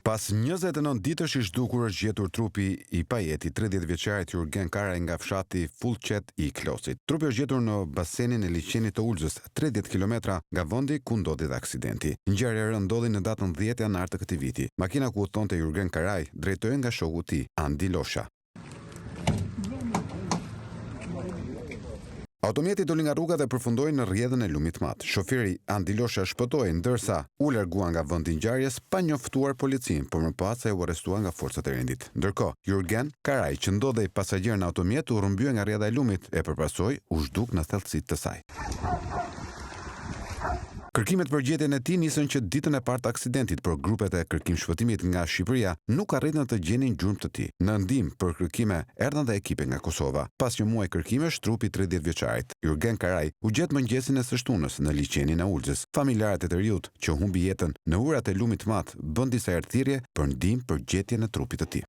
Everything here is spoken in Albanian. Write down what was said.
Pas 29 ditësh i zhdukur është gjetur trupi i Pajetit, 30 vjeçarit Jurgen Karaj nga fshati Fullqet i Klosit. Trupi është gjetur në basenin e liçenit të Ulzës, 30 kilometra nga vendi ku ndodhi aksidenti. Ngjarja e rëndë ndodhi në datën 10 janar të këtij viti. Makina ku udhëtonte Jurgen Karaj drejtohej nga shoku i tij, Andi Losha. Automjeti doli nga rruga dhe përfundoi në rrjedhën e lumit mat. Shoferi Andi Losha shpëtoi ndërsa u largua nga vendi i ngjarjes pa njoftuar policin, por më pas u arrestua nga forcat e rendit. Ndërkohë, Jurgen Karaj, që ndodhej pasagjer në automjet, u rrëmbye nga rrjedha e lumit e përpasoi u zhduk në thellësitë të saj. Kërkimet për gjetjen e tij nisën që ditën e parë të aksidentit, por grupet e kërkim-shpëtimit nga Shqipëria nuk arritën të gjenin gjurmë të tij. Në ndihmë për kërkime erdhën dhe ekipe nga Kosova. Pas një muaji kërkimesh, trupi 30 vjeçarit Jurgen Karaj u gjet mëngjesin e së shtunës në liçenin e Ulzës. Familjarët e tërjut që humbi jetën në urat e lumit mat bën disa errëthirrje për ndihmë për gjetjen e trupit të tij.